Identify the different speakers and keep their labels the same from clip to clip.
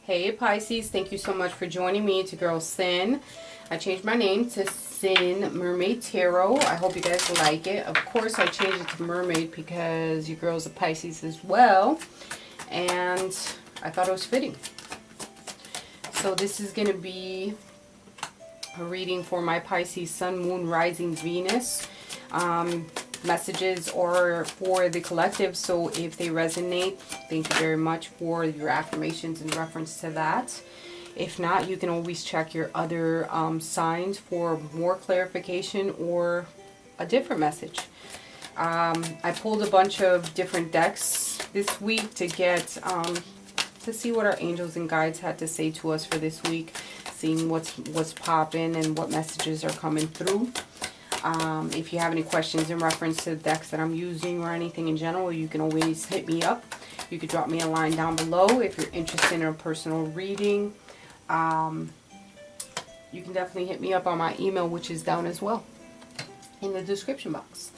Speaker 1: Hey Pisces, thank you so much for joining me. It's your girl Sin. I changed my name to Sin Mermaid Tarot. I hope you guys like it. Of course I changed it to Mermaid because your girl's a Pisces as well. And I thought it was fitting. So this is going to be a reading for my Pisces Sun, Moon, Rising, Venus. Messages or for the collective, so if they resonate, thank you very much for your affirmations in reference to that. If not, you can always check your other signs for more clarification or a different message. I pulled a bunch of different decks this week to get to see what our angels and guides had to say to us for this week, seeing what's popping and what messages are coming through. If you have any questions in reference to the decks that I'm using or anything in general, you can always hit me up. You could drop me a line down below if you're interested in a personal reading. You can definitely hit me up on my email, which is down as well in the description box.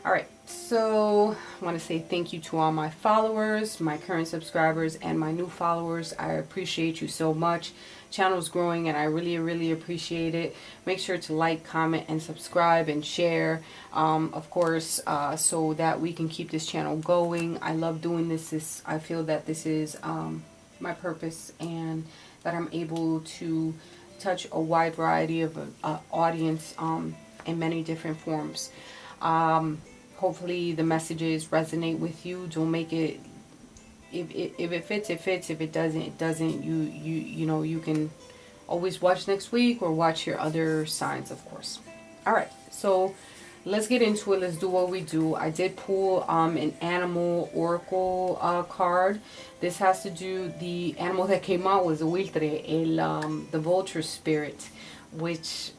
Speaker 1: Alright, so I want to say thank you to all my followers, my current subscribers, and my new followers. I appreciate you so much. Channel's growing and I really appreciate it. Make sure to like, comment, and subscribe and share, of course, so that we can keep this channel going. I love doing this. I feel that this is my purpose and that I'm able to touch a wide variety of audience in many different forms. Hopefully the messages resonate with you. Don't make it, if it fits, it fits. If it doesn't, it doesn't. You know, you can always watch next week or watch your other signs, of course. Alright, so let's get into it. Let's do what we do. I did pull an animal oracle card. This has to do, the animal that came out was a huiltre, the vulture spirit, which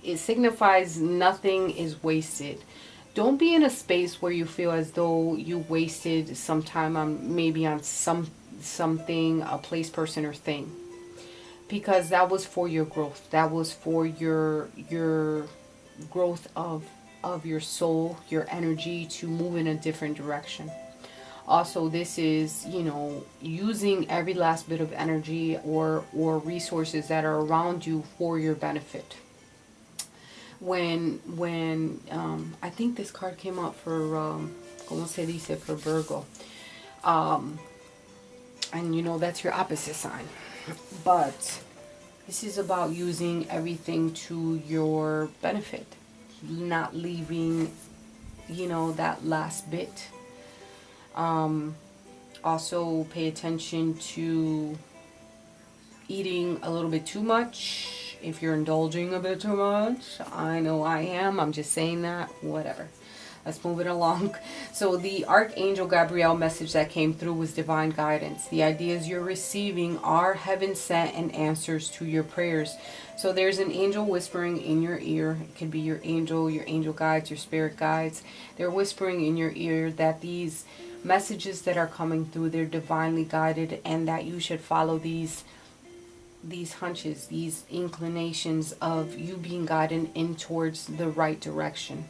Speaker 1: it signifies nothing is wasted. Don't be in a space where you feel as though you wasted some time on maybe on something, a place, person, or thing. Because that was for your growth. That was for your growth of your soul, your energy to move in a different direction. Also, this is, you know, using every last bit of energy or resources that are around you for your benefit. When I think this card came out for como se dice, for Virgo, and you know that's your opposite sign, but this is about using everything to your benefit, not leaving, you know, that last bit. Also pay attention to eating a little bit too much. If you're indulging a bit too much, I know I am. I'm just saying that. Whatever. Let's move it along. So the Archangel Gabriel message that came through was divine guidance. The ideas you're receiving are heaven sent and answers to your prayers. So there's an angel whispering in your ear. It could be your angel guides, your spirit guides. They're whispering in your ear that these messages that are coming through, they're divinely guided, and that you should follow these hunches, these inclinations of you being guided in towards the right direction.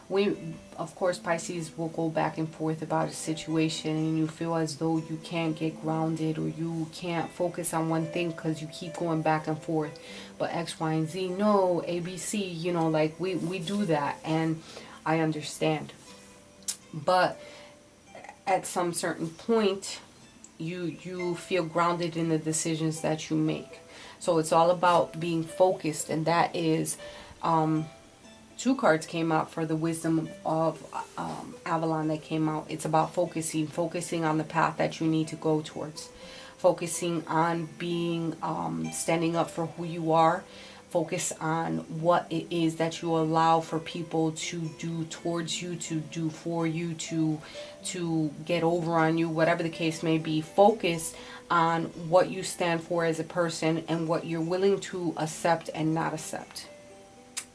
Speaker 1: We, of course, Pisces will go back and forth about a situation and you feel as though you can't get grounded or you can't focus on one thing because you keep going back and forth. But X, Y, and Z, no, A, B, C, you know, like we do that, and I understand. But at some certain point, you feel grounded in the decisions that you make. So it's all about being focused, and that is, two cards came out for the wisdom of Avalon that came out. It's about focusing on the path that you need to go towards, focusing on being, standing up for who you are. Focus on what it is that you allow for people to do towards you, to do for you, to get over on you, whatever the case may be. Focus on what you stand for as a person and what you're willing to accept and not accept.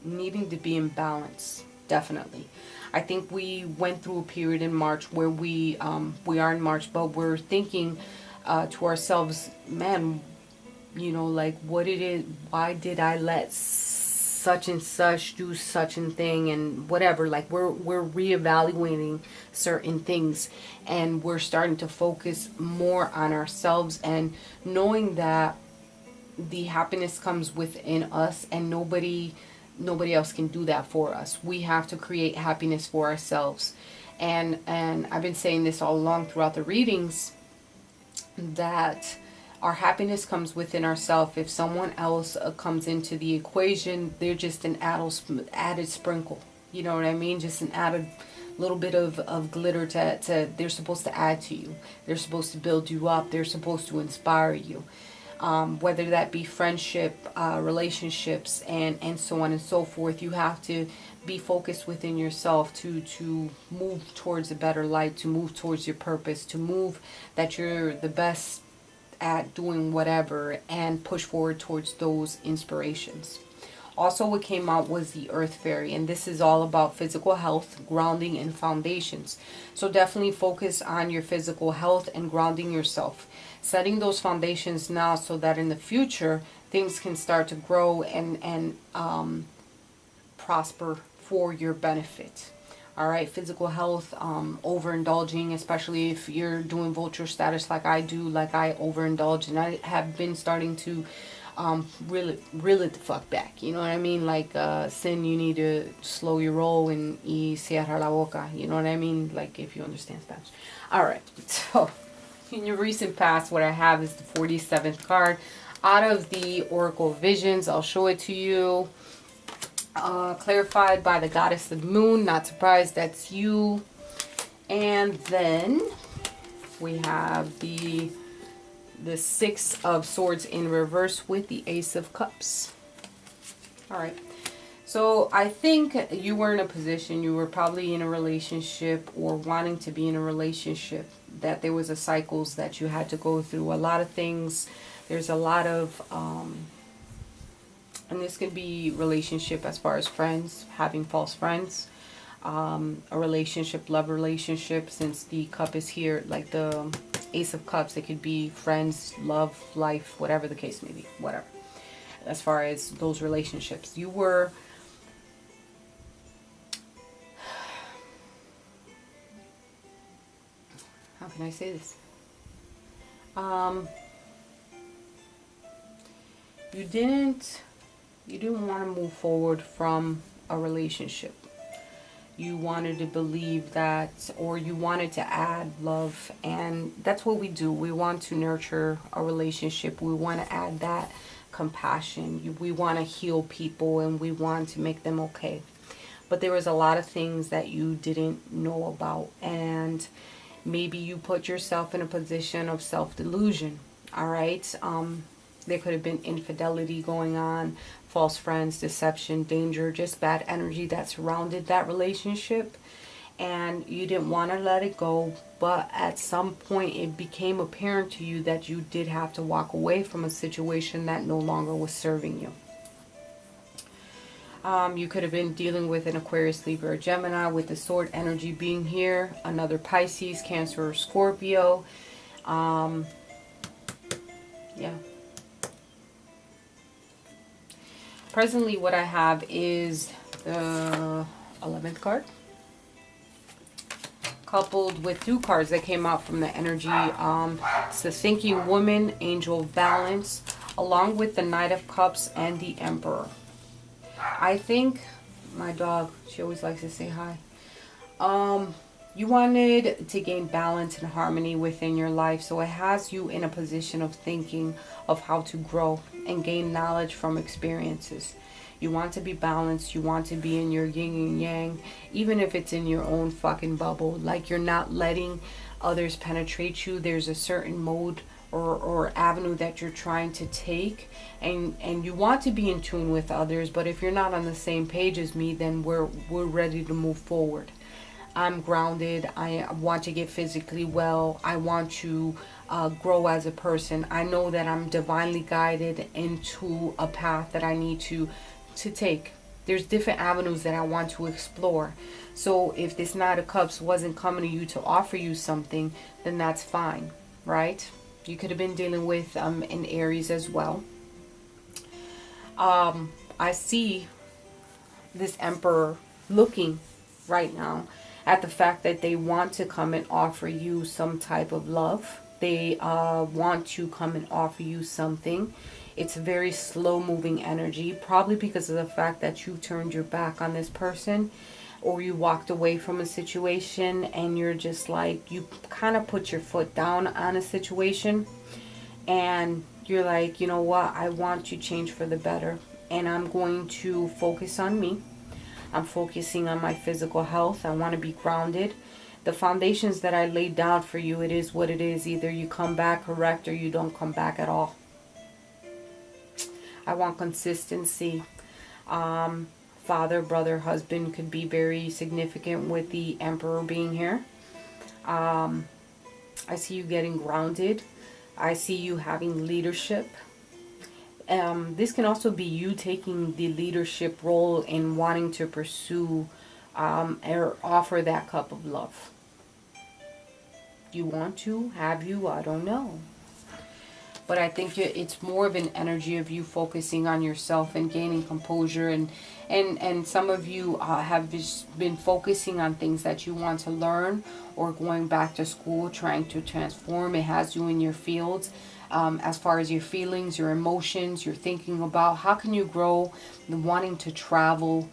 Speaker 1: Needing to be in balance, definitely. I think we went through a period in March where we are in March, but we're thinking to ourselves, man, you know, like what it is, why did I let such and such, do such and thing, and whatever. Like we're reevaluating certain things, and we're starting to focus more on ourselves, and knowing that the happiness comes within us, and nobody else can do that for us. We have to create happiness for ourselves. And I've been saying this all along throughout the readings, that our happiness comes within ourselves. If someone else comes into the equation, they're just an added sprinkle. You know what I mean? Just an added little bit of glitter to they're supposed to add to you. They're supposed to build you up. They're supposed to inspire you. Whether that be friendship, relationships, and so on and so forth. You have to be focused within yourself to move towards a better light, to move towards your purpose, to move that you're the best at doing whatever, and push forward towards those inspirations. Also, what came out was the Earth Fairy, and this is all about physical health, grounding, and foundations. So definitely focus on your physical health and grounding yourself. Setting those foundations now so that in the future, things can start to grow and prosper for your benefit. All right, physical health, overindulging, especially if you're doing vulture status like I do, like I overindulge, and I have been starting to reel it the fuck back. You know what I mean? Like, sin, you need to slow your roll and y cierra la boca. You know what I mean? Like, if you understand Spanish. All right, so in your recent past, what I have is the 47th card out of the Oracle Visions. I'll show it to you. Clarified by the Goddess of the Moon. Not surprised, that's you. And then we have the Six of Swords in reverse with the Ace of Cups. All right. So I think you were in a position, you were probably in a relationship or wanting to be in a relationship, that there was a cycles that you had to go through. A lot of things. There's a lot of and this could be relationship as far as friends, having false friends, a relationship, love relationship, since the cup is here, like the Ace of Cups, it could be friends, love, life, whatever the case may be, whatever. As far as those relationships, you were how can I say this? You didn't want to move forward from a relationship. You wanted to believe that, or you wanted to add love, and that's what we do. We want to nurture a relationship. We want to add that compassion. We want to heal people, and we want to make them okay. But there was a lot of things that you didn't know about, and maybe you put yourself in a position of self-delusion. All right. There could have been infidelity going on, false friends, deception, danger, just bad energy that surrounded that relationship. And you didn't want to let it go, but at some point it became apparent to you that you did have to walk away from a situation that no longer was serving you. You could have been dealing with an Aquarius, Libra, or Gemini, with the sword energy being here. Another Pisces, Cancer, or Scorpio. Yeah. Presently, what I have is the 11th card, coupled with two cards that came out from the energy. It's the Thinking Woman, Angel Balance, along with the Knight of Cups and the Emperor. I think my dog, she always likes to say hi. You wanted to gain balance and harmony within your life, so it has you in a position of thinking of how to grow and gain knowledge from experiences. You want to be balanced. You want to be in your yin and yang, even if it's in your own fucking bubble. Like, you're not letting others penetrate you. There's a certain mode or avenue that you're trying to take, and you want to be in tune with others. But if you're not on the same page as me, then we're ready to move forward. I'm grounded. I want to get physically well. I want to grow as a person. I know that I'm divinely guided into a path that I need to take. There's different avenues that I want to explore. So if this Knight of Cups wasn't coming to you to offer you something, then that's fine, right? You could have been dealing with an Aries as well. I see this Emperor looking right now at the fact that they want to come and offer you some type of love. They want to come and offer you something. It's a very slow moving energy, probably because of the fact that you turned your back on this person, or you walked away from a situation and you're just like, you kind of put your foot down on a situation and you're like, you know what, I want to change for the better, and I'm going to focus on me. I'm focusing on my physical health. I want to be grounded. The foundations that I laid down for you, it is what it is. Either you come back correct or you don't come back at all. I want consistency. Father, brother, husband could be very significant with the Emperor being here. I see you getting grounded. I see you having leadership. This can also be you taking the leadership role in wanting to pursue or offer that cup of love. You want to? Have you? I don't know. But I think it's more of an energy of you focusing on yourself and gaining composure. And some of you have just been focusing on things that you want to learn, or going back to school, trying to transform. It has you in your fields. As far as your feelings, your emotions, you're thinking about how can you grow, wanting to travel.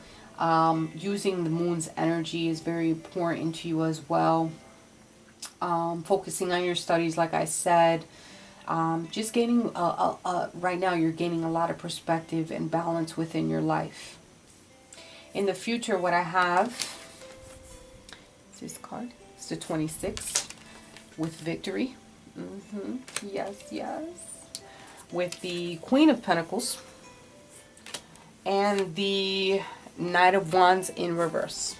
Speaker 1: Using the moon's energy is very important to you as well. Focusing on your studies, like I said. Just gaining, right now you're gaining a lot of perspective and balance within your life. In the future, what I have is this card. It's the 26 with victory. Yes, yes. With the Queen of Pentacles and the Knight of Wands in reverse.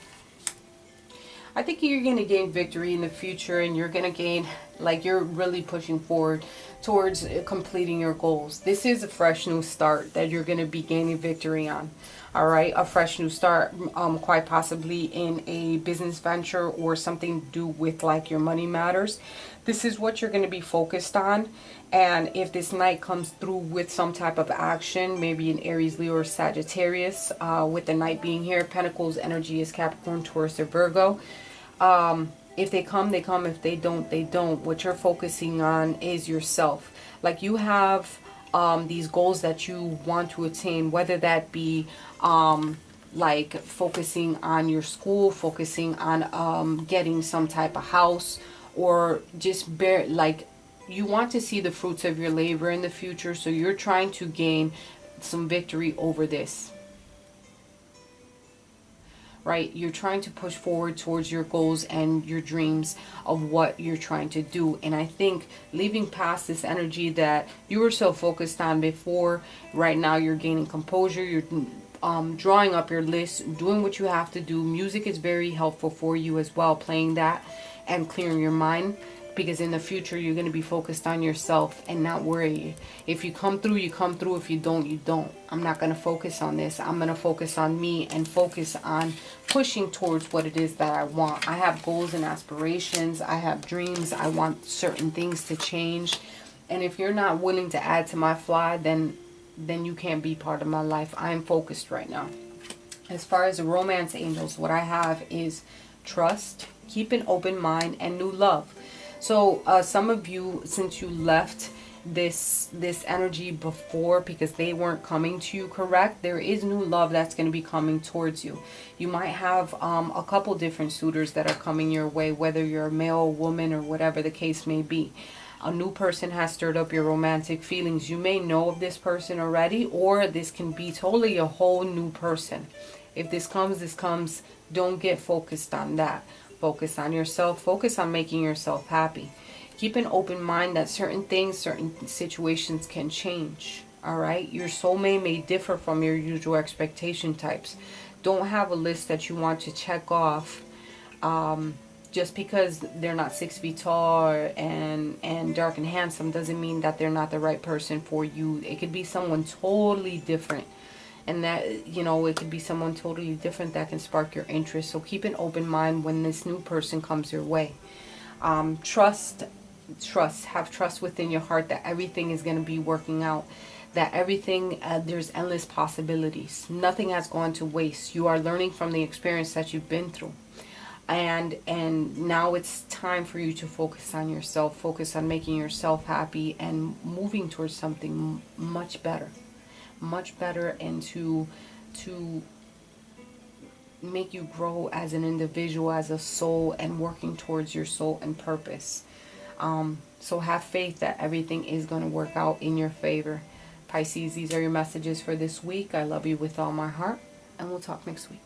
Speaker 1: I think you're going to gain victory in the future, and you're going to gain, like, you're really pushing forward towards completing your goals. This is a fresh new start that you're going to be gaining victory on. All right, a fresh new start, quite possibly in a business venture or something to do with like your money matters. This is what you're going to be focused on. And if this Knight comes through with some type of action, maybe an Aries, Leo, or Sagittarius, with the Knight being here, Pentacles energy is Capricorn, Taurus, or Virgo. If they come, they come. If they don't, they don't. What you're focusing on is yourself. Like, you have these goals that you want to attain, whether that be like focusing on your school, focusing on getting some type of house, or just like you want to see the fruits of your labor in the future. So you're trying to gain some victory over this. Right? You're trying to push forward towards your goals and your dreams of what you're trying to do. And I think leaving past this energy that you were so focused on before, right now you're gaining composure. You're drawing up your list, doing what you have to do. Music is very helpful for you as well, playing that and clearing your mind. Because in the future, you're going to be focused on yourself and not worry. If you come through, you come through. If you don't, you don't. I'm not going to focus on this. I'm going to focus on me and focus on pushing towards what it is that I want. I have goals and aspirations. I have dreams. I want certain things to change. And if you're not willing to add to my fly, then you can't be part of my life. I am focused right now. As far as the romance angels, what I have is trust, keep an open mind, and new love. So some of you, since you left this energy before because they weren't coming to you correct, there is new love that's going to be coming towards you. You might have a couple different suitors that are coming your way, whether you're a male, woman, or whatever the case may be. A new person has stirred up your romantic feelings. You may know of this person already, or this can be totally a whole new person. If this comes, this comes. Don't get focused on that. Focus on yourself. Focus on making yourself happy. Keep an open mind that certain things, certain situations can change. All right? Your soulmate may differ from your usual expectation types. Don't have a list that you want to check off just because they're not 6 feet tall and dark and handsome doesn't mean that they're not the right person for you. It could be someone totally different. And that, you know, it could be someone totally different that can spark your interest. So keep an open mind when this new person comes your way. Trust have trust within your heart that everything is going to be working out, that everything, there's endless possibilities. Nothing has gone to waste. You are learning from the experience that you've been through. And now it's time for you to focus on yourself, focus on making yourself happy and moving towards something much better, and to make you grow as an individual, as a soul, and working towards your soul and purpose. So have faith that everything is going to work out in your favor. Pisces, these are your messages for this week. I love you with all my heart, and we'll talk next week.